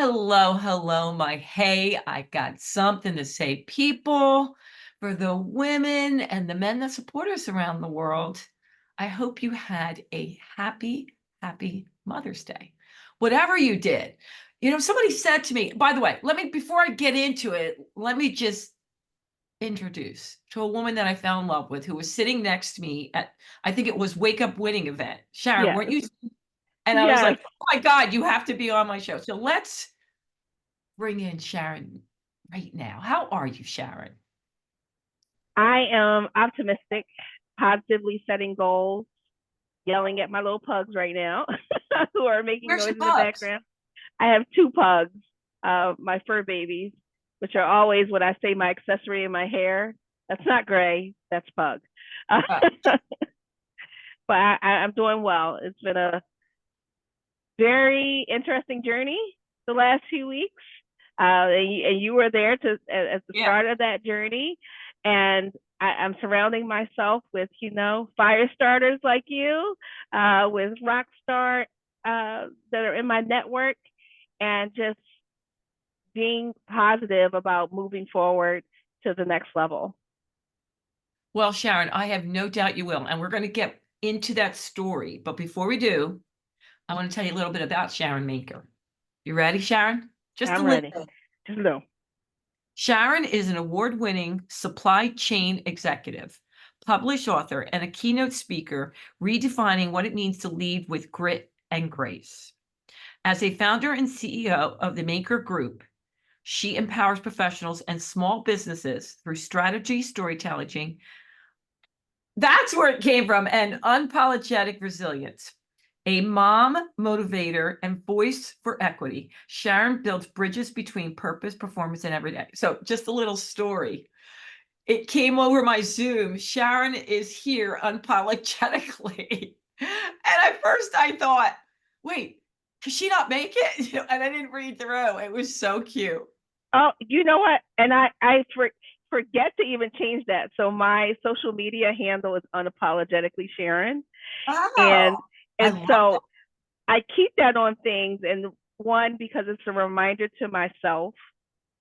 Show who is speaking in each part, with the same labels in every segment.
Speaker 1: Hello, hello, my hey, I got something to say, people. For the women and the men that support us around the world, I hope you had a happy, happy Mother's Day. Whatever you did. Somebody said to me, by the way, before I get into it, let me just introduce to a woman that I fell in love with who was sitting next to me at, I think it was Wake Up Winning event. Sharon,
Speaker 2: Yes,
Speaker 1: weren't you? And I was
Speaker 2: yes,
Speaker 1: like, oh my God, you have to be on my show. So let's bring in Sharon right now. How are you, Sharon?
Speaker 2: I am optimistic, positively setting goals, yelling at my little pugs right now who are making
Speaker 1: Where's
Speaker 2: noise
Speaker 1: your
Speaker 2: in the
Speaker 1: pups?
Speaker 2: background. I have two pugs, my fur babies, which are always what I say my accessory in my hair. That's not gray, that's pug. Uh,
Speaker 1: Uh,
Speaker 2: but I'm doing well. It's been a very interesting journey the last few weeks. And you were there at the
Speaker 1: yeah.
Speaker 2: start of that journey. And I'm surrounding myself with, fire starters like you, with rock star that are in my network, and just being positive about moving forward to the next level.
Speaker 1: Well, Sharon, I have no doubt you will. And we're going to get into that story. But before we do, I want to tell you a little bit about Sharon Manker. You ready, Sharon? Just a
Speaker 2: I'm
Speaker 1: little
Speaker 2: ready.
Speaker 1: bit.
Speaker 2: Just know.
Speaker 1: Sharon is an award-winning supply chain executive, published author, and a keynote speaker, redefining what it means to lead with grit and grace. As a founder and CEO of the Maker Group, she empowers professionals and small businesses through strategy, storytelling. That's where it came from, and unapologetic resilience. A mom motivator and voice for equity, Sharon builds bridges between purpose, performance, and everyday. So, just a little story. It came over my Zoom. Sharon is here unapologetically. And at first I thought, wait, could she not make it? And I didn't read through. It was so cute.
Speaker 2: Oh, you know what? And forget to even change that. So my social media handle is unapologetically Sharon,
Speaker 1: Oh,
Speaker 2: and
Speaker 1: I
Speaker 2: and
Speaker 1: love that.
Speaker 2: so I keep that on things. And one, because it's a reminder to myself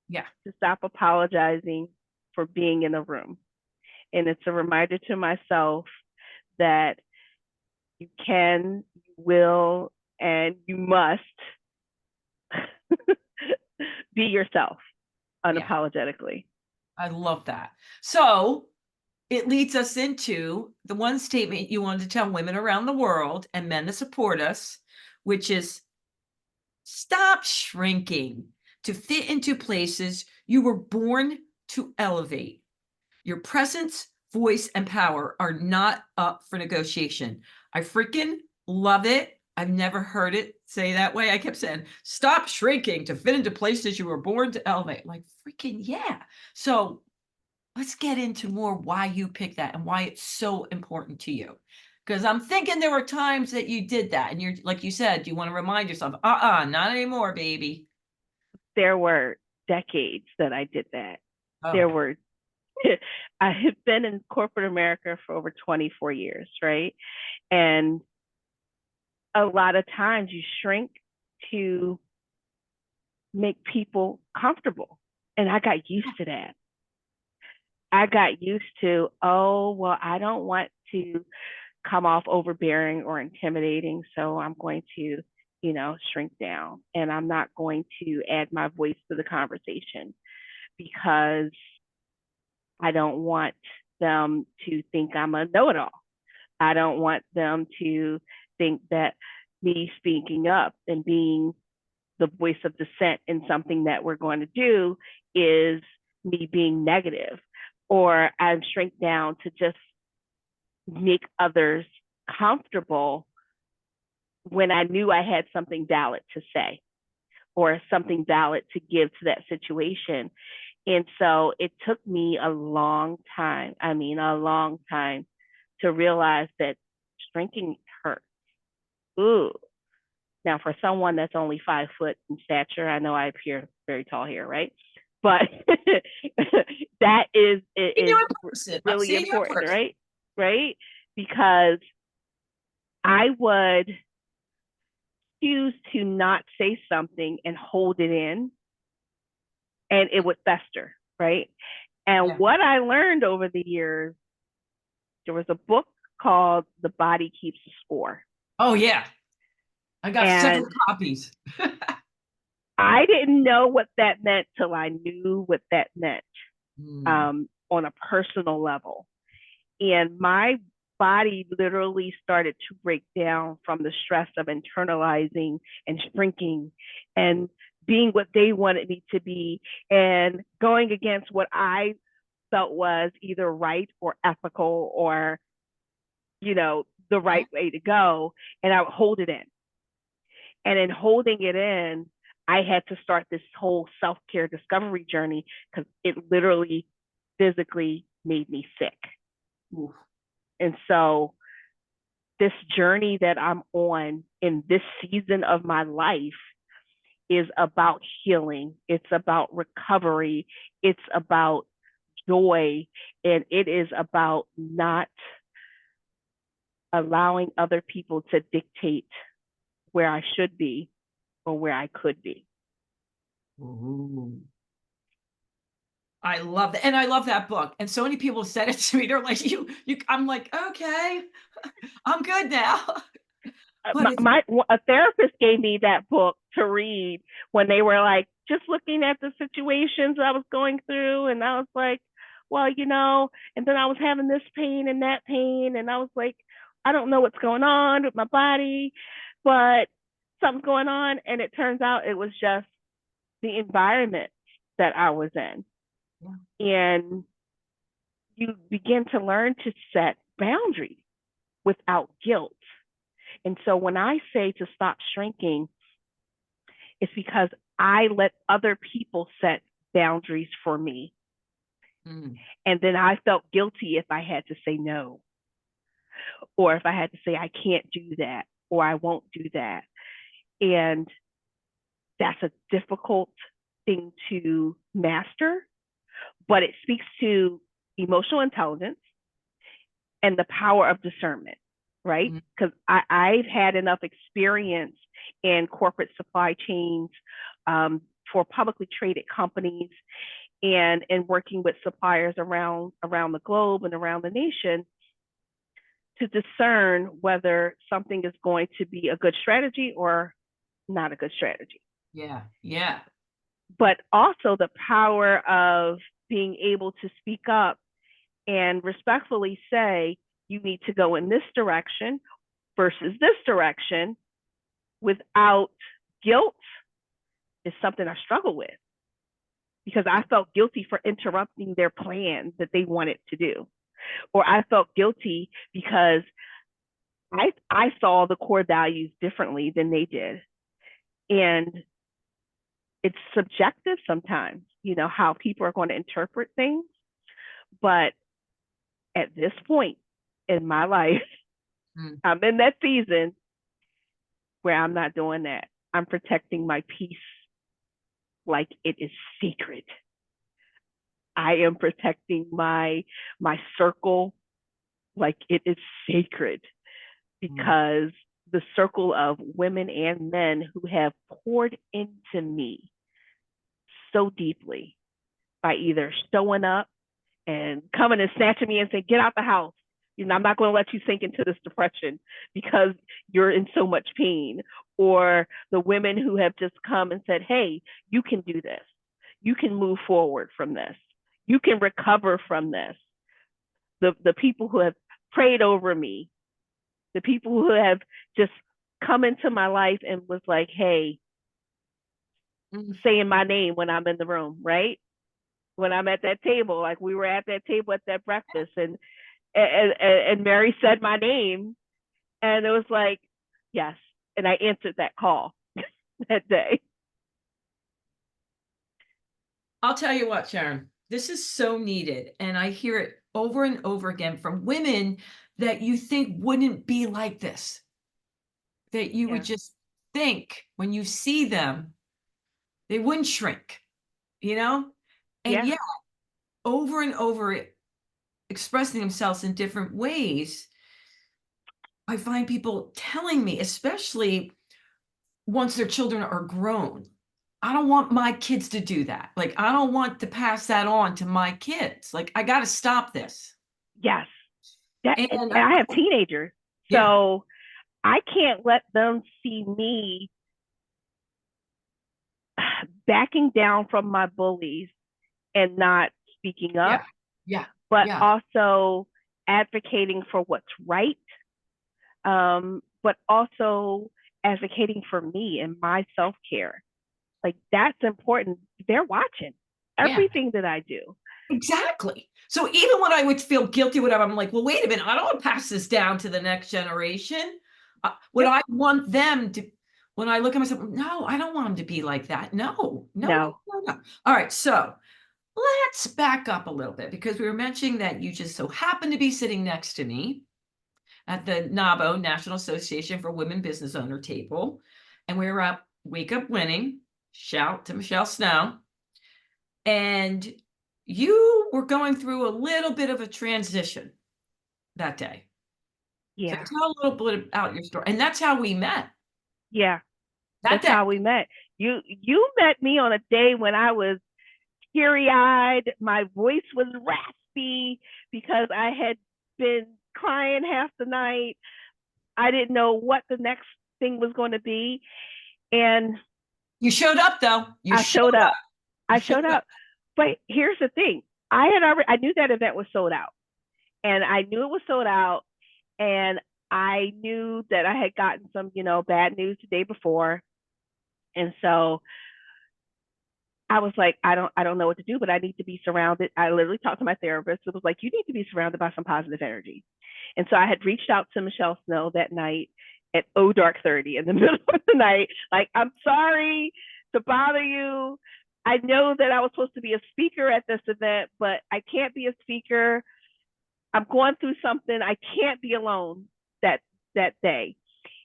Speaker 1: Yeah.
Speaker 2: to stop apologizing for being in a room, and it's a reminder to myself that you can, you will, and you must be yourself
Speaker 1: Yeah.
Speaker 2: unapologetically.
Speaker 1: I love that. So it leads us into the one statement you wanted to tell women around the world and men that support us, which is stop shrinking to fit into places you were born to elevate. Your presence, voice, and power are not up for negotiation. I freaking love it. I've never heard it say that way. I kept saying, stop shrinking to fit into places you were born to elevate. Like, freaking yeah. So let's get into more why you picked that and why it's so important to you. Because I'm thinking there were times that you did that. And you're, like you said, you want to remind yourself, not anymore, baby.
Speaker 2: There were decades that I did that.
Speaker 1: Oh,
Speaker 2: There were I have been in corporate America for over 24 years, right? And a lot of times you shrink to make people comfortable. And I got used to that. I got used to, oh, well, I don't want to come off overbearing or intimidating. So I'm going to, shrink down, and I'm not going to add my voice to the conversation because I don't want them to think I'm a know it all. I don't want them to think that me speaking up and being the voice of dissent in something that we're going to do is me being negative, or I'm shrink down to just make others comfortable when I knew I had something valid to say or something valid to give to that situation. And so it took me a long time, a long time to realize that shrinking hurts. Ooh. Now, for someone that's only 5 foot in stature, I know I appear very tall here, right? But that is
Speaker 1: seen you
Speaker 2: is
Speaker 1: in person. I've
Speaker 2: really
Speaker 1: seen you in
Speaker 2: important,
Speaker 1: person.
Speaker 2: right? Right? Because I would choose to not say something and hold it in, and it would fester, right? And
Speaker 1: Yeah.
Speaker 2: what I learned over the years, there was a book called The Body Keeps the Score.
Speaker 1: Oh yeah. I got several
Speaker 2: And
Speaker 1: copies.
Speaker 2: I didn't know what that meant till I knew what that meant,
Speaker 1: Mm.
Speaker 2: on a personal level. And my body literally started to break down from the stress of internalizing and shrinking and being what they wanted me to be and going against what I felt was either right or ethical or, the
Speaker 1: Yeah.
Speaker 2: right way to go. And I would hold it in. And in holding it in, I had to start this whole self care discovery journey because it literally physically made me sick.
Speaker 1: Oof.
Speaker 2: And so, this journey that I'm on in this season of my life is about healing, it's about recovery, it's about joy, and it is about not allowing other people to dictate where I should be or where I could be.
Speaker 1: Ooh. I love that. And I love that book. And so many people said it to me. They're like, I'm like, okay, I'm good now. But it's,
Speaker 2: A therapist gave me that book to read when they were like just looking at the situations I was going through, and I was like, well, and then I was having this pain and that pain, and I was like, I don't know what's going on with my body, but something's going on, and it turns out it was just the environment that I was in,
Speaker 1: yeah.
Speaker 2: and you begin to learn to set boundaries without guilt. And so when I say to stop shrinking, it's because I let other people set boundaries for me.
Speaker 1: Mm.
Speaker 2: And then I felt guilty if I had to say no, or if I had to say, I can't do that, or I won't do that. And that's a difficult thing to master, but it speaks to emotional intelligence and the power of discernment, right?
Speaker 1: Mm.
Speaker 2: Because I've had enough experience in corporate supply chains, for publicly traded companies, and working with suppliers around the globe and around the nation to discern whether something is going to be a good strategy or not a good strategy.
Speaker 1: Yeah. Yeah.
Speaker 2: But also the power of being able to speak up and respectfully say, you need to go in this direction versus this direction without guilt is something I struggle with because I felt guilty for interrupting their plans that they wanted to do. Or I felt guilty because I saw the core values differently than they did. And it's subjective sometimes, how people are going to interpret things. But at this point in my life,
Speaker 1: Mm.
Speaker 2: I'm in that season where I'm not doing that. I'm protecting my peace like it is sacred. I am protecting my circle like it is sacred
Speaker 1: Mm.
Speaker 2: because the circle of women and men who have poured into me so deeply by either showing up and coming and snatching me and saying, get out the house. I'm not going to let you sink into this depression because you're in so much pain. Or the women who have just come and said, hey, you can do this. You can move forward from this. You can recover from this. The people who have prayed over me, the people who have just come into my life and was like, hey,
Speaker 1: Mm.
Speaker 2: saying my name when I'm in the room, right? When I'm at that table, like we were at that table at that breakfast, and Mary said my name, and it was like, yes, and I answered that call that day.
Speaker 1: I'll tell you what, Sharon, this is so needed. And I hear it over and over again from women that you think wouldn't be like this, that you would
Speaker 2: Yeah,
Speaker 1: just think when you see them, they wouldn't shrink, you know? And
Speaker 2: yeah,
Speaker 1: yet, over and over, expressing themselves in different ways, I find people telling me, especially once their children are grown. I don't want my kids to do that. Like, I don't want to pass that on to my kids. Like, I got to stop this.
Speaker 2: Yes. And
Speaker 1: And
Speaker 2: I have teenagers.
Speaker 1: yeah,
Speaker 2: So I can't let them see me backing down from my bullies and not speaking
Speaker 1: yeah,
Speaker 2: up,
Speaker 1: yeah,
Speaker 2: but
Speaker 1: yeah,
Speaker 2: also advocating for what's right, but also advocating for me and my self care. Like that's important. They're watching
Speaker 1: yeah,
Speaker 2: everything that I do.
Speaker 1: exactly. So even when I would feel guilty, whatever, I'm like, well, wait a minute, I don't want to pass this down to the next generation. Would
Speaker 2: Yep.
Speaker 1: I want them to, when I look at myself, no, I don't want them to be like that. No, no, no,
Speaker 2: No.
Speaker 1: no, no. All right. So let's back up a little bit because we were mentioning that you just so happen to be sitting next to me at the NABO, National Association for Women Business Owner table. And we were at Wake Up Winning, shout to Michelle Snow. And you were going through a little bit of a transition that day. So
Speaker 2: Yeah.
Speaker 1: tell a little bit about your story. And that's how we met
Speaker 2: Yeah.
Speaker 1: that
Speaker 2: That's
Speaker 1: day.
Speaker 2: how we met. You met me on a day when I was teary eyed. My voice was raspy because I had been crying half the night. I didn't know what the next thing was going to be. And
Speaker 1: You showed up though. You
Speaker 2: I
Speaker 1: showed
Speaker 2: showed up.
Speaker 1: up. You
Speaker 2: I
Speaker 1: showed
Speaker 2: showed
Speaker 1: up.
Speaker 2: up. But here's the thing. I knew that event was sold out. And I knew it was sold out. And I knew that I had gotten some, bad news the day before. And so I was like, I don't know what to do, but I need to be surrounded. I literally talked to my therapist. It was like, you need to be surrounded by some positive energy. And so I had reached out to Michelle Snow that night at dark 30 in the middle of the night. Like, I'm sorry to bother you. I know that I was supposed to be a speaker at this event, but I can't be a speaker. I'm going through something. I can't be alone that day.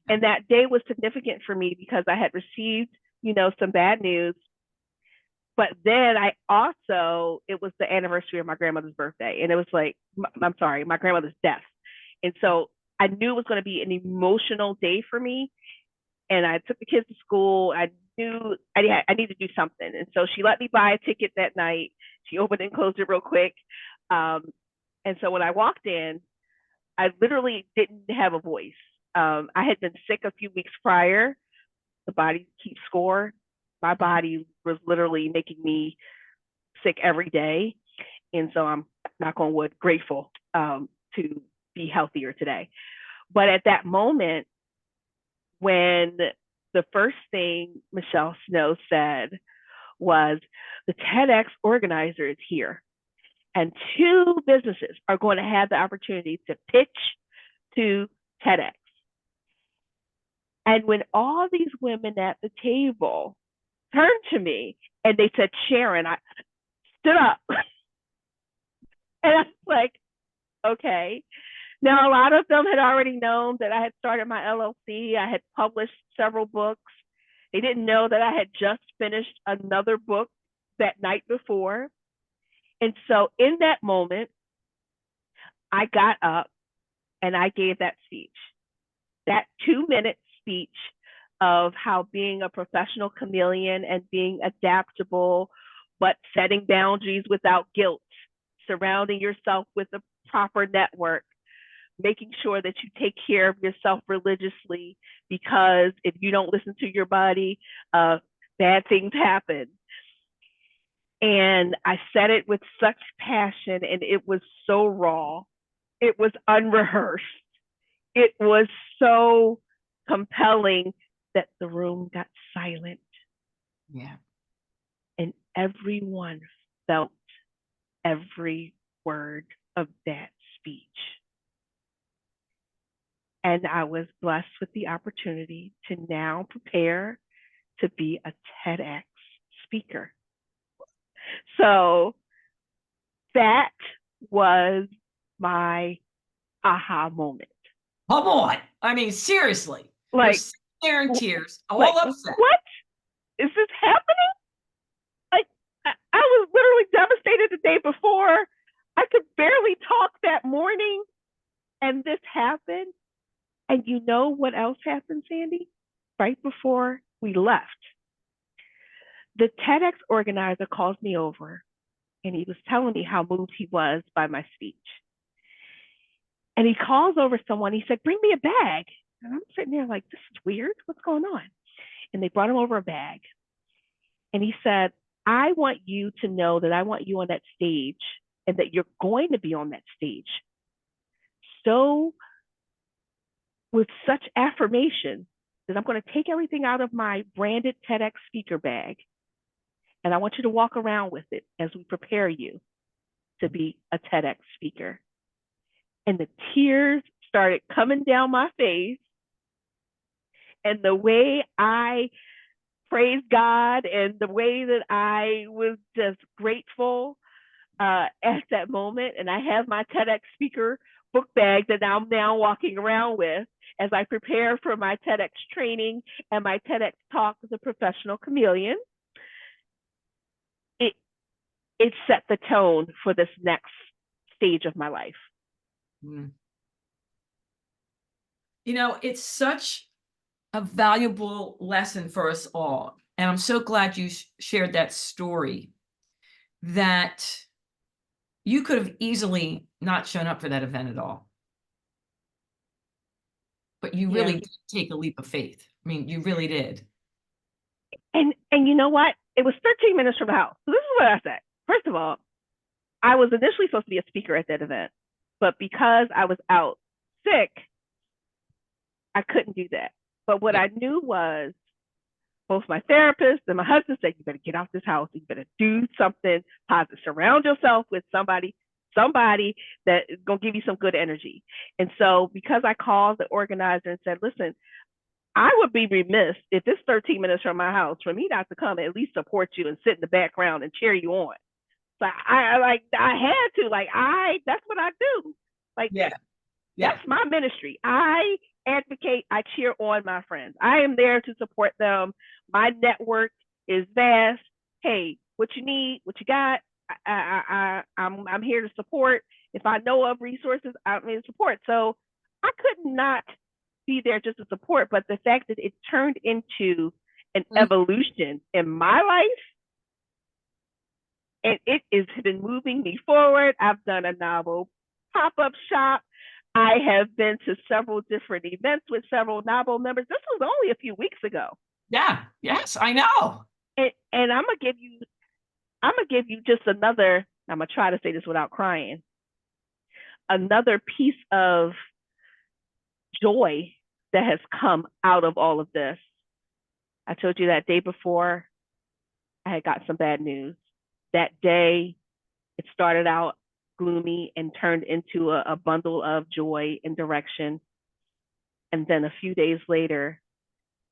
Speaker 2: And that day was significant for me because I had received, some bad news. But then it was the anniversary of my grandmother's birthday. And it was like, I'm sorry, my grandmother's death. And so I knew it was going to be an emotional day for me. And I took the kids to school. I knew I needed to do something. And so she let me buy a ticket that night. She opened and closed it real quick. And so when I walked in, I literally didn't have a voice. I had been sick a few weeks prior. The body keeps score. My body was literally making me sick every day. And so I'm, knock on wood, grateful to be healthier today. But at that moment, when the first thing Michelle Snow said was, the TEDx organizer is here, and two businesses are going to have the opportunity to pitch to TEDx. And when all these women at the table turned to me and they said, Sharon, I stood up. And I was like, okay. Now, a lot of them had already known that I had started my LLC. I had published several books. They didn't know that I had just finished another book that night before. And so in that moment, I got up and I gave that speech, that 2-minute speech of how being a professional chameleon and being adaptable, but setting boundaries without guilt, surrounding yourself with a proper network, making sure that you take care of yourself religiously, because if you don't listen to your body, bad things happen. And I said it with such passion, and it was so raw. It was unrehearsed. It was so compelling that the room got silent.
Speaker 1: Yeah.
Speaker 2: And everyone felt every word of that speech. And I was blessed with the opportunity to now prepare to be a TEDx speaker. So that was my aha moment.
Speaker 1: Come on. I mean, seriously. You're
Speaker 2: Like,
Speaker 1: sitting there in tears,
Speaker 2: like,
Speaker 1: all upset.
Speaker 2: what is this happening? Like, I was literally devastated the day before. I could barely talk that morning, and this happened. And you know what else happened, Sandy? Right before we left. The TEDx organizer calls me over and he was telling me how moved he was by my speech. And he calls over someone. He said, bring me a bag. And I'm sitting there like, this is weird. What's going on? And they brought him over a bag. And he said, I want you to know that I want you on that stage and that you're going to be on that stage. So with such affirmation that I'm going to take everything out of my branded TEDx speaker bag and I want you to walk around with it as we prepare you to be a TEDx speaker. And the tears started coming down my face. And the way I praised God and the way that I was just grateful at that moment. And I have my TEDx speaker book bag that I'm now walking around with as I prepare for my TEDx training and my TEDx talk as a professional chameleon. It set the tone for this next stage of my life.
Speaker 1: You know, it's such a valuable lesson for us all. And I'm so glad you shared that story, that you could have easily not shown up for that event at all. But you really did take a leap of faith. I mean, you really did.
Speaker 2: And you know what? It was 13 minutes from the house. So this is what I said. First of all, I was initially supposed to be a speaker at that event, but because I was out sick, I couldn't do that. But what I knew was both my therapist and my husband said, you better get out this house. You better do something positive. Surround yourself with somebody that is going to give you some good energy. And so because I called the organizer and said, listen, I would be remiss if it's 13 minutes from my house for me not to come and at least support you and sit in the background and cheer you on. So I had to, that's what I do. That's my ministry. I advocate, I cheer on my friends. I am there to support them. My network is vast. Hey, what you need, what you got, I'm here to support. If I know of resources, I'm here to support. So I could not be there just to support, but the fact that it turned into an evolution in my life, and it has been moving me forward. I've done a novel pop-up shop. I have been to several different events with several novel members. This was only a few weeks ago.
Speaker 1: Yeah. Yes, I know.
Speaker 2: And I'm gonna give you just another. I'm gonna try to say this without crying. Another piece of joy that has come out of all of this. I told you that day before I had got some bad news. That day, it started out gloomy and turned into a bundle of joy and direction. And then a few days later,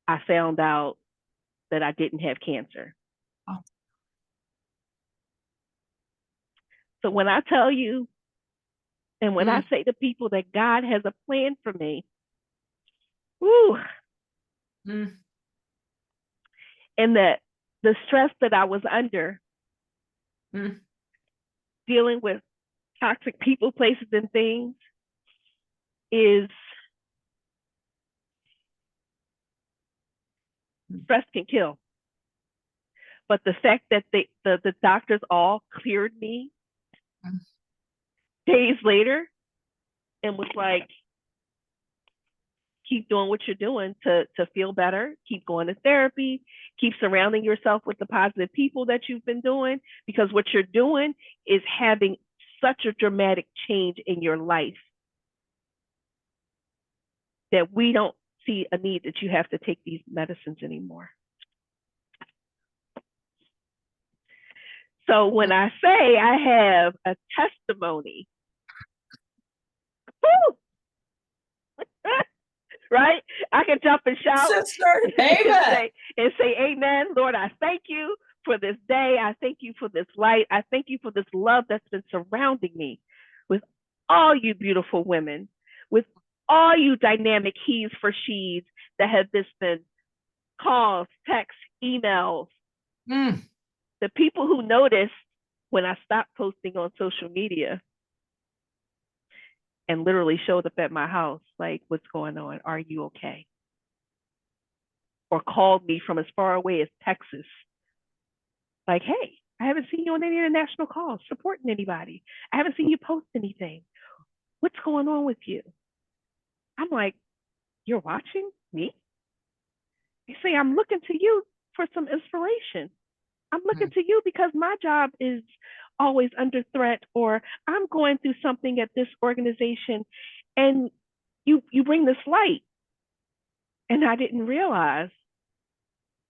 Speaker 2: I found out that I didn't have cancer.
Speaker 1: Oh.
Speaker 2: So when I tell you, and when I say to people that God has a plan for me, and that the stress that I was under, dealing with toxic people, places, and things, is stress can kill. But the fact that the doctors all cleared me days later and was like, keep doing what you're doing to feel better, keep going to therapy, keep surrounding yourself with the positive people that you've been doing, because what you're doing is having such a dramatic change in your life that we don't see a need that you have to take these medicines anymore. So when I say I have a testimony, right? I can jump and shout.
Speaker 1: Sister, amen.
Speaker 2: and say, amen. Lord, I thank you for this day. I thank you for this light. I thank you for this love that's been surrounding me with all you beautiful women, with all you dynamic he's for she's that have just been calls, texts, emails. The people who noticed when I stopped posting on social media and literally showed up at my house, like, what's going on? Are you okay? or called me from as far away as Texas. Like, hey, I haven't seen you on any international calls supporting anybody. I haven't seen you post anything. What's going on with you? I'm like, you're watching me? You say, I'm looking to you for some inspiration. I'm looking to you because my job is always under threat, or I'm going through something at this organization, and you bring this light. And I didn't realize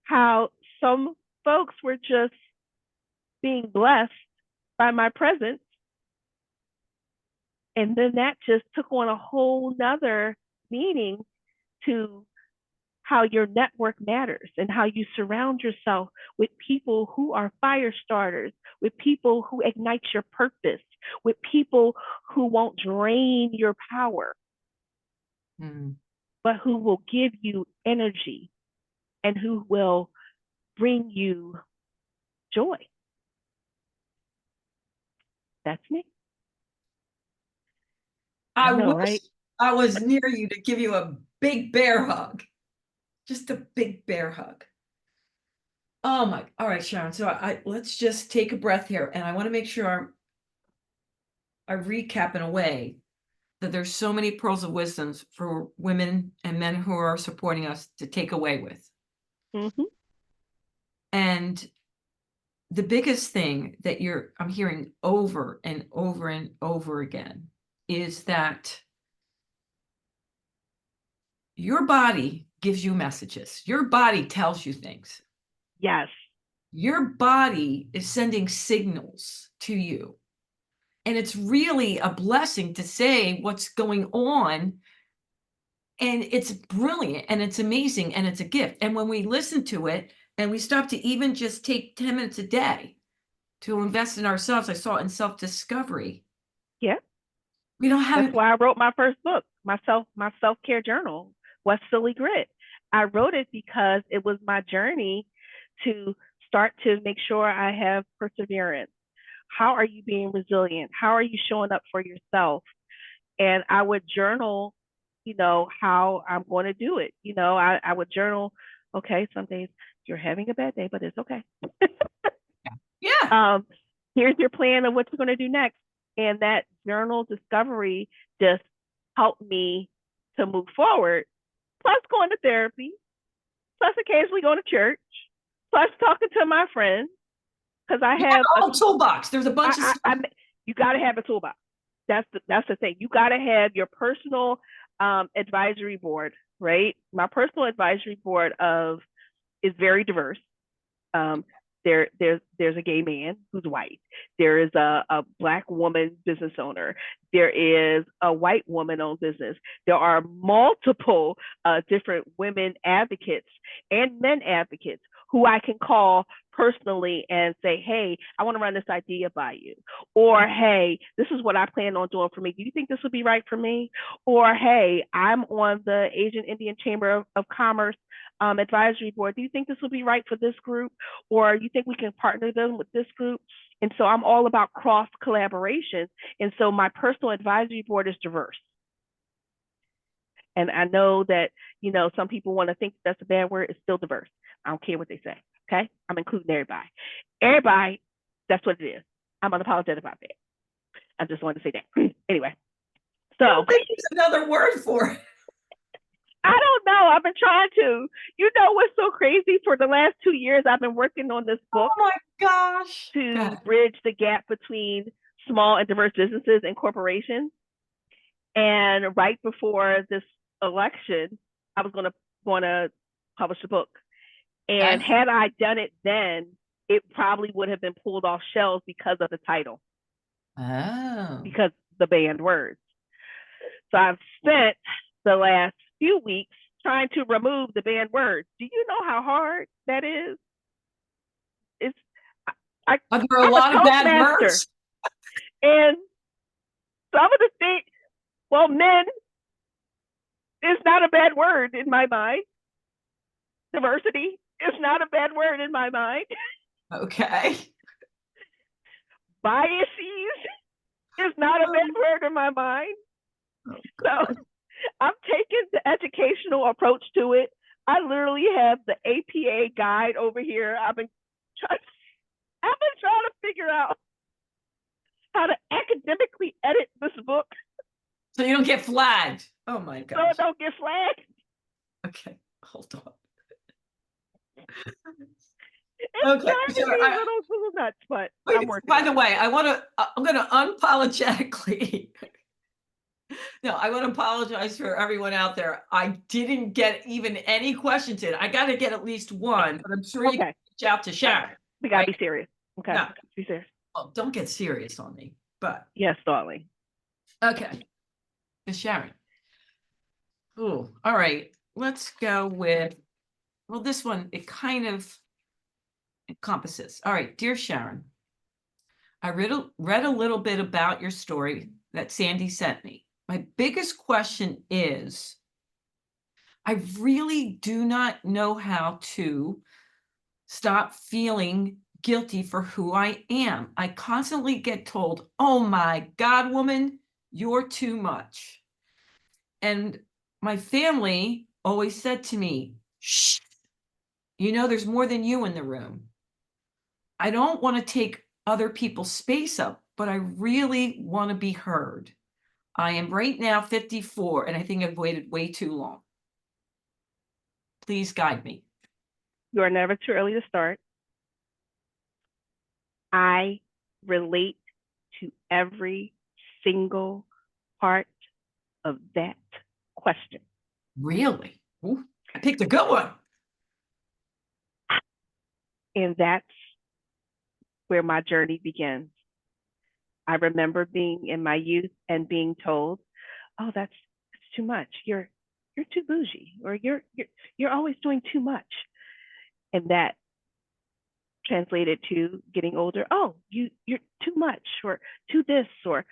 Speaker 2: how some folks were just being blessed by my presence. And then that just took on a whole nother meaning to how your network matters and how you surround yourself with people who are fire starters, with people who ignite your purpose, with people who won't drain your power, but who will give you energy and who will bring you joy. That's me.
Speaker 1: I
Speaker 2: know,
Speaker 1: wish
Speaker 2: right?
Speaker 1: I was near you to give you a big bear hug. Just a big bear hug. Oh my, all right, Sharon. So let's just take a breath here. And I want to make sure I recap in a way that there's so many pearls of wisdoms for women and men who are supporting us to take away with. And the biggest thing that I'm hearing over and over and over again is that your body gives you messages. Your body tells you things.
Speaker 2: Yes.
Speaker 1: Your body is sending signals to you. And it's really a blessing to say what's going on. And it's brilliant and it's amazing and it's a gift. And when we listen to it and we stop to even just take 10 minutes a day to invest in ourselves, I saw it in self-discovery.
Speaker 2: Yeah.
Speaker 1: We don't have
Speaker 2: That's why I wrote my first book, my self-care journal, What's Silly Grit. I wrote it because it was my journey to start to make sure I have perseverance. How are you being resilient? How are you showing up for yourself? And I would journal, how I'm going to do it. I would journal, okay, some days you're having a bad day, but it's okay.
Speaker 1: Yeah.
Speaker 2: Here's your plan of what you're going to do next. And that journal discovery just helped me to move forward. Plus going to therapy, plus occasionally going to church, plus talking to my friends. Because I have
Speaker 1: a whole toolbox. There's a bunch of stuff.
Speaker 2: You got to have a toolbox. That's the thing. You got to have your personal advisory board, right? My personal advisory board is very diverse. There's a gay man who's white. There is a Black woman business owner. There is a white woman-owned business. There are multiple different women advocates and men advocates who I can call personally and say, hey, I want to run this idea by you. Or, hey, this is what I plan on doing for me. Do you think this would be right for me? Or, hey, I'm on the Asian Indian Chamber of Commerce advisory board. Do you think this will be right for this group? Or you think we can partner them with this group? And so I'm all about cross collaboration. And so my personal advisory board is diverse. And I know that, some people want to think that's a bad word. It's still diverse. I don't care what they say. Okay. I'm including everybody. Everybody, that's what it is. I'm unapologetic about that. I just wanted to say that. Anyway. So
Speaker 1: I think there's another word for it.
Speaker 2: I don't know. I've been trying to. What's so crazy? For the last 2 years, I've been working on this book.
Speaker 1: Oh my gosh.
Speaker 2: To bridge the gap between small and diverse businesses and corporations. And right before this election, I was going to publish a book. And had I done it then, it probably would have been pulled off shelves because of the title.
Speaker 1: Oh.
Speaker 2: Because the banned words. So I've spent the last few weeks trying to remove the banned words. Do you know how hard that is?
Speaker 1: There are a lot of bad words.
Speaker 2: And some of the things, men is not a bad word in my mind. Diversity is not a bad word in my mind.
Speaker 1: Okay.
Speaker 2: Biases is not a bad word in my mind. So I'm taking the educational approach to it. I literally have the APA guide over here. I've been trying to figure out how to academically edit this book
Speaker 1: So you don't get flagged. Oh my
Speaker 2: so
Speaker 1: gosh.
Speaker 2: it don't get flagged.
Speaker 1: Okay, hold on.
Speaker 2: It's
Speaker 1: Okay,
Speaker 2: driving
Speaker 1: sure.
Speaker 2: me a little nuts, but I'm working
Speaker 1: By
Speaker 2: on
Speaker 1: the
Speaker 2: it.
Speaker 1: way, I'm going to unapologetically. No, I want to apologize for everyone out there. I didn't get even any questions in. I got to get at least one, but I'm sure you can
Speaker 2: Okay,
Speaker 1: reach out to Sharon.
Speaker 2: we gotta
Speaker 1: Right?
Speaker 2: be serious. Okay,
Speaker 1: No,
Speaker 2: be serious.
Speaker 1: well, don't get serious on me. But
Speaker 2: Yes, darling.
Speaker 1: okay, Miss Sharon. Ooh, all right. Let's go with, well, this one, it kind of encompasses. All right, dear Sharon, I read a little bit about your story that Sandy sent me. My biggest question is, I really do not know how to stop feeling guilty for who I am. I constantly get told, oh my God, woman, you're too much. And my family always said to me, shh, there's more than you in the room. I don't want to take other people's space up, but I really want to be heard. I am right now 54, and I think I've waited way too long. Please guide me.
Speaker 2: You are never too early to start. I relate to every single part of that question.
Speaker 1: Really? Ooh, I picked a good one.
Speaker 2: And that's where my journey begins. I remember being in my youth and being told, "Oh, that's too much. You're too bougie, or you're always doing too much." And that translated to getting older. "Oh, you're too much, or too this, or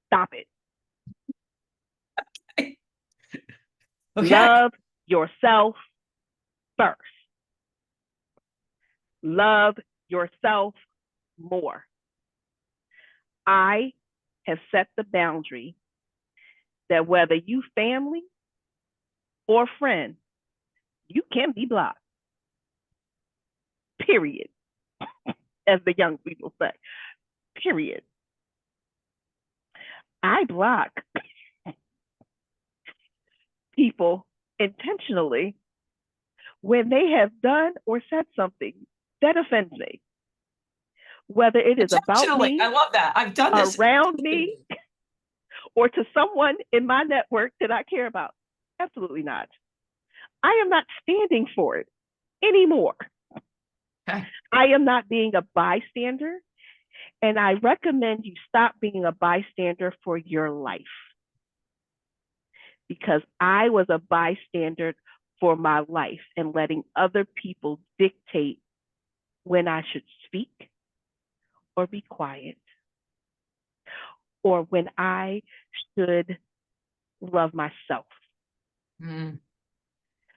Speaker 2: stop it.
Speaker 1: Okay.
Speaker 2: Love yourself first. Love yourself more." I have set the boundary that whether you family or friend, you can be blocked. Period. As the young people say. Period. I block people intentionally when they have done or said something that offends me, whether it is about
Speaker 1: Intentionally.
Speaker 2: me,
Speaker 1: I love that. I've done this.
Speaker 2: around me, or to someone in my network that I care about. Absolutely not. I am not standing for it anymore.
Speaker 1: Okay.
Speaker 2: I am not being a bystander, and I recommend you stop being a bystander for your life, because I was a bystander for my life and letting other people dictate when I should speak or be quiet, or when I should love myself.
Speaker 1: Mm.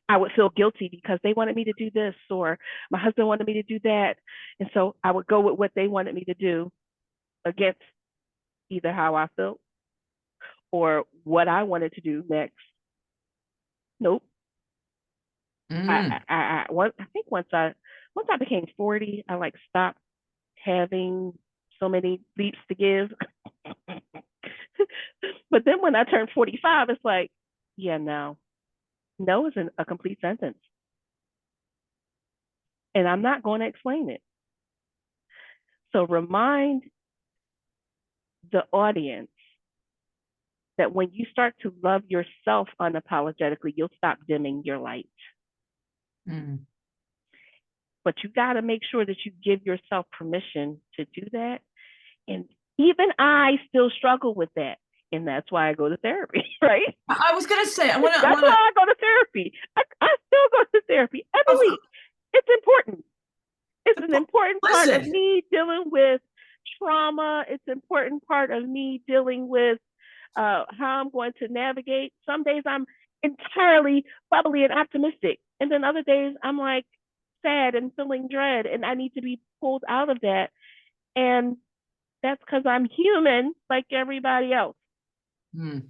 Speaker 2: I would feel guilty because they wanted me to do this, or my husband wanted me to do that. And so I would go with what they wanted me to do against either how I felt or what I wanted to do next. Nope.
Speaker 1: Mm.
Speaker 2: I think once I became 40, I like stopped having so many leaps to give. But then when I turned 45, it's like, yeah, no. No isn't a complete sentence. And I'm not going to explain it. So remind the audience that when you start to love yourself unapologetically, you'll stop dimming your light.
Speaker 1: Mm.
Speaker 2: But you got to make sure that you give yourself permission to do that. And even I still struggle with that. And that's why I go to therapy, right?
Speaker 1: I was going to say, I
Speaker 2: That's why I go to therapy. I still go to therapy every week. It's important. It's an important part of
Speaker 1: listen.
Speaker 2: me dealing with trauma. It's an important part of me dealing with how I'm going to navigate. Some days I'm entirely bubbly and optimistic. And then other days I'm like sad and feeling dread, and I need to be pulled out of that. And that's because I'm human like everybody else.
Speaker 1: Mm.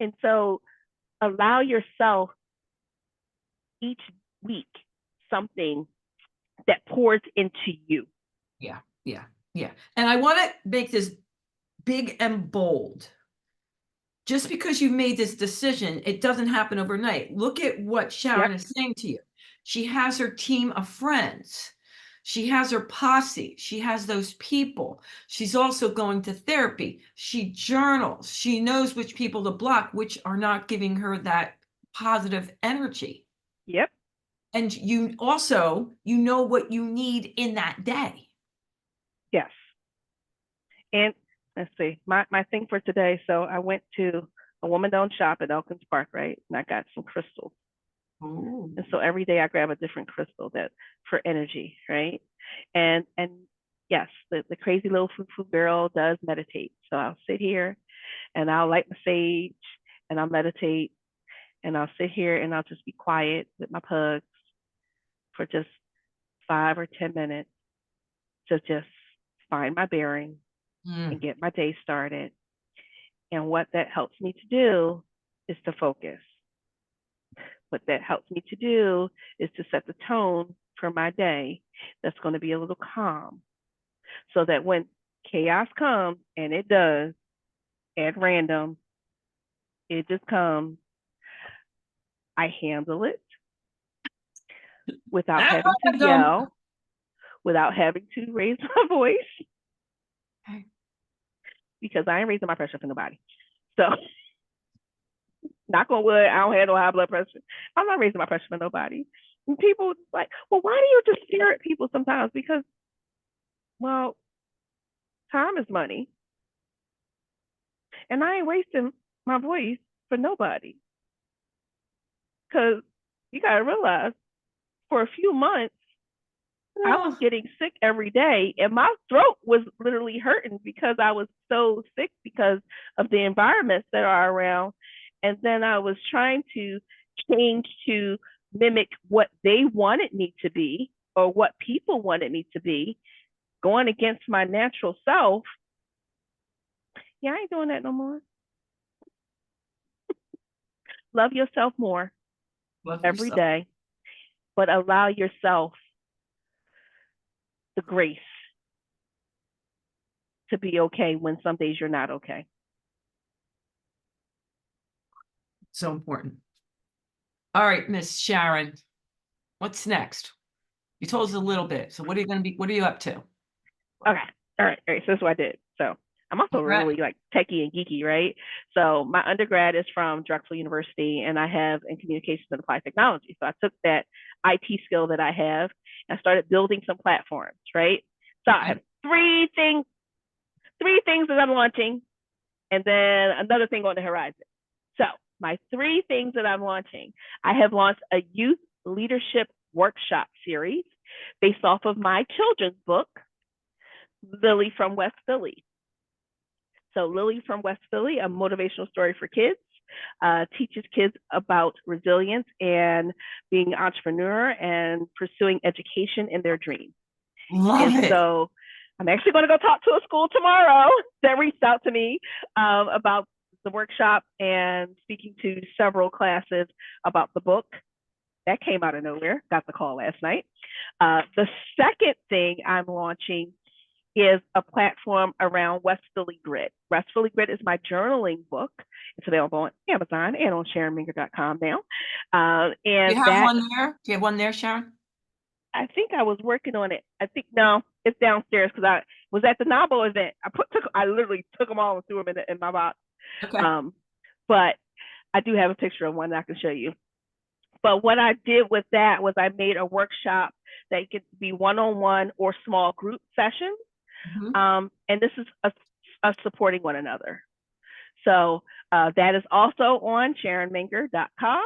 Speaker 2: And so allow yourself each week something that pours into you.
Speaker 1: Yeah, yeah, yeah. And I want to make this big and bold. Just because you've made this decision, it doesn't happen overnight. Look at what Sharon is saying to you. She has her team of friends. She has her posse. She has those people. She's also going to therapy. She journals. She knows which people to block, which are not giving her that positive energy.
Speaker 2: Yep.
Speaker 1: And you also, you know what you need in that day.
Speaker 2: Yes. And let's see, my thing for today. So I went to a woman-owned shop at Elkins Park, right? And I got some crystals.
Speaker 1: Ooh.
Speaker 2: And so every day I grab a different crystal that for energy, right? And yes, the crazy little foo girl does meditate. So I'll sit here and I'll light my sage and I'll meditate and I'll sit here and I'll just be quiet with my pugs for just 5 or 10 minutes to just find my bearing and get my day started. And what that helps me to do is to focus. What that helps me to do is to set the tone for my day that's going to be a little calm, so that when chaos comes, and it does at random, it just comes, I handle it without having to yell, without having to raise my voice, because I ain't raising my pressure for nobody. So, knock on wood, I don't have no high blood pressure. I'm not raising my pressure for nobody. And people like, well, why do you just stare at people sometimes? Because, well, time is money. And I ain't wasting my voice for nobody. Because you got to realize, for a few months, I was getting sick every day, and my throat was literally hurting because I was so sick because of the environments that are around. And then I was trying to change to mimic what they wanted me to be, or what people wanted me to be, going against my natural self. Yeah, I ain't doing that no more. Love yourself more every day, but allow yourself the grace to be okay when some days you're not okay.
Speaker 1: So important. All right, Miss Sharon, what's next? You told us a little bit. So what are you up to?
Speaker 2: Okay. All right. So that's what I did. So I'm also really like techie and geeky, right? So my undergrad is from Drexel University, and I have in communications and applied technology. So I took that IT skill that I have and started building some platforms, right? So I have three things that I'm launching, and then another thing on the horizon. So my three things that I'm launching: I have launched a youth leadership workshop series based off of my children's book, Lily from West Philly. So Lily from West Philly, a motivational story for kids, teaches kids about resilience and being an entrepreneur and pursuing education in their dreams.
Speaker 1: Love it.
Speaker 2: So I'm actually going to go talk to a school tomorrow that reached out to me about the workshop, and speaking to several classes about the book. That came out of nowhere. Got the call last night. The second thing I'm launching is a platform around West Philly Grit. West Philly Grit is my journaling book. It's available on Amazon and on SharonManker.com now. And
Speaker 1: do you have one there? Do you have one there, Sharon?
Speaker 2: I think I was working on it. I think no, it's downstairs because I was at the NABO event. I literally took them all and threw them in my box.
Speaker 1: Okay.
Speaker 2: But I do have a picture of one that I can show you. But what I did with that was I made a workshop that could be one-on-one or small group sessions. And this is us supporting one another. So that is also on SharonManker.com,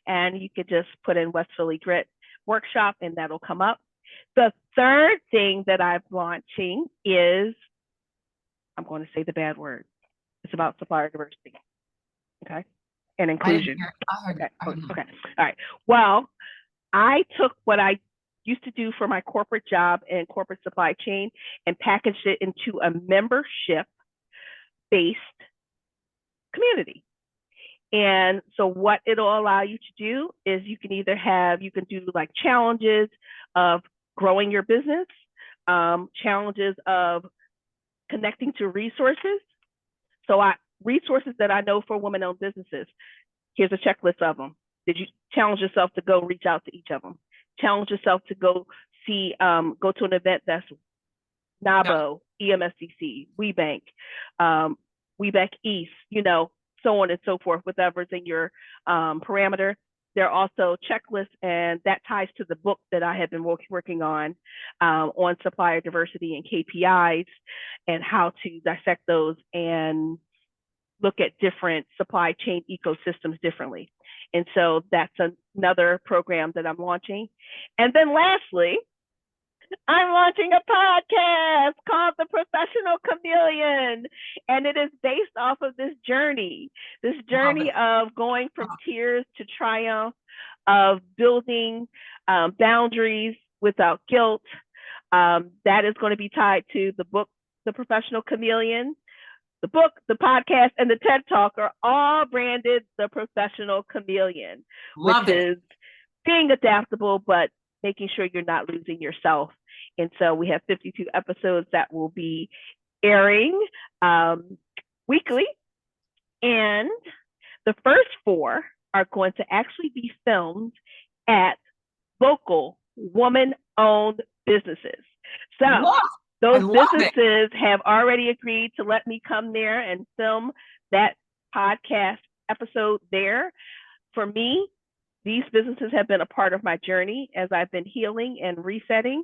Speaker 2: and you could just put in West Philly Grit workshop and that'll come up. The third thing that I'm launching is, I'm going to say the bad word. It's about supplier diversity. Okay. And inclusion. Okay. All right. Well, I took what I used to do for my corporate job and corporate supply chain and packaged it into a membership-based community. And so what it'll allow you to do is you can do like challenges of growing your business, challenges of connecting to resources. So resources that I know for women-owned businesses. Here's a checklist of them. Did you challenge yourself to go reach out to each of them? Challenge yourself to go to an event that's NABO, EMSDC, WeBank, WeBank East, so on and so forth, whatever's in your parameter. There are also checklists, and that ties to the book that I have been working on supplier diversity and KPIs and how to dissect those and look at different supply chain ecosystems differently. And so that's another program that I'm launching. And then lastly, I'm launching a podcast called The Professional Chameleon, and it is based off of this journey of going from tears to triumph, of building boundaries without guilt. That is going to be tied to the book, The Professional Chameleon. The book, the podcast, and the TED Talk are all branded The Professional Chameleon, which is being adaptable, but making sure you're not losing yourself. And so we have 52 episodes that will be airing weekly. And the first 4 are going to actually be filmed at local woman-owned businesses. So those businesses have already agreed to let me come there and film that podcast episode there. For me, these businesses have been a part of my journey as I've been healing and resetting.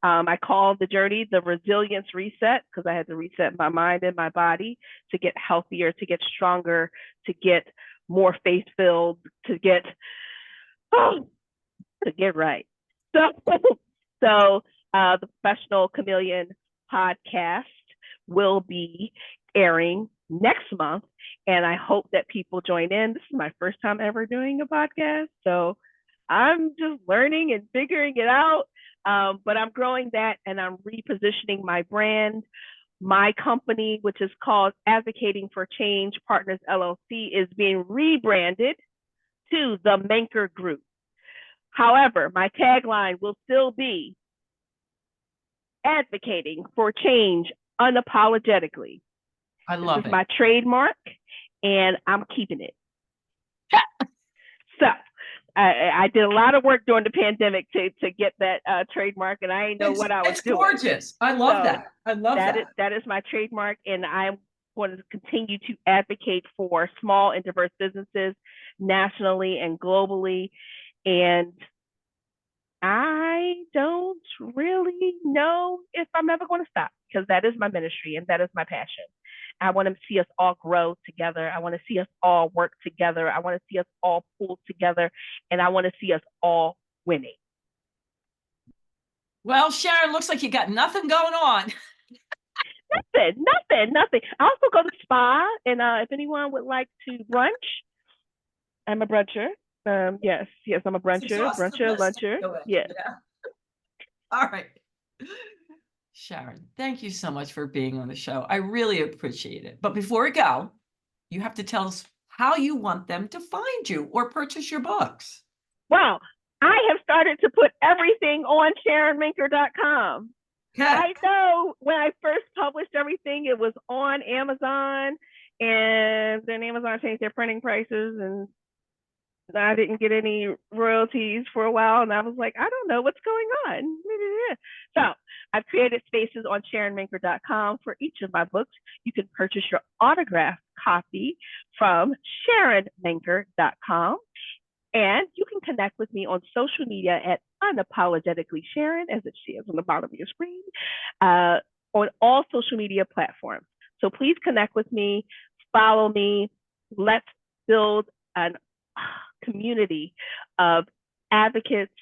Speaker 2: I call the journey the resilience reset, because I had to reset my mind and my body to get healthier, to get stronger, to get more faith-filled, to get right. So the Professional Chameleon podcast will be airing next month, and I hope that people join in. This is my first time ever doing a podcast, so I'm just learning and figuring it out, but I'm growing that, and I'm repositioning my brand. My company, which is called Advocating for Change Partners LLC, is being rebranded to the Manker Group. However, my tagline will still be Advocating for Change Unapologetically.
Speaker 1: I love it.
Speaker 2: This is my trademark, and I'm keeping it. So I did a lot of work during the pandemic to get that trademark, and I didn't know what I was doing.
Speaker 1: It's gorgeous. I love that. I love that.
Speaker 2: That is my trademark, and I'm going to continue to advocate for small and diverse businesses nationally and globally. And I don't really know if I'm ever going to stop, because that is my ministry and that is my passion. I want to see us all grow together. I want to see us all work together. I want to see us all pull together, and I want to see us all winning.
Speaker 1: Well, Sharon, looks like you got nothing going on.
Speaker 2: Nothing. I also go to spa, and if anyone would like to brunch, I'm a bruncher. Yes, I'm a bruncher, luncher. Yes.
Speaker 1: Yeah. All right. Sharon, thank you so much for being on the show. I really appreciate it. But before we go, you have to tell us how you want them to find you or purchase your books.
Speaker 2: Wow. I have started to put everything on SharonManker.com. I know when I first published everything, it was on Amazon, and then Amazon changed their printing prices, and I didn't get any royalties for a while, and I was like, I don't know what's going on. So I've created spaces on SharonManker.com for each of my books. You can purchase your autographed copy from SharonManker.com, and you can connect with me on social media at unapologetically Sharon, as it shares on the bottom of your screen, on all social media platforms. So please connect with me, follow me. Let's build a community of advocates,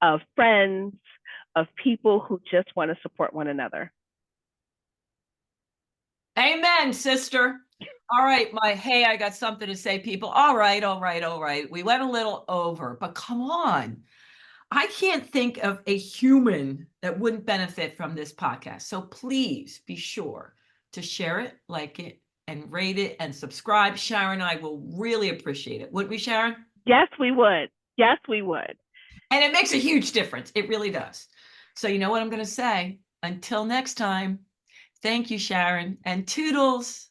Speaker 2: of friends, of people who just want to support one another.
Speaker 1: Amen, sister. All right, I got something to say, people. All right. We went a little over, but come on. I can't think of a human that wouldn't benefit from this podcast. So please be sure to share it, like it, and rate it and subscribe. Sharon and I will really appreciate it. Wouldn't we, Sharon?
Speaker 2: Yes, we would. Yes, we would.
Speaker 1: And it makes a huge difference. It really does. So you know what I'm going to say? Until next time, thank you, Sharon, and toodles.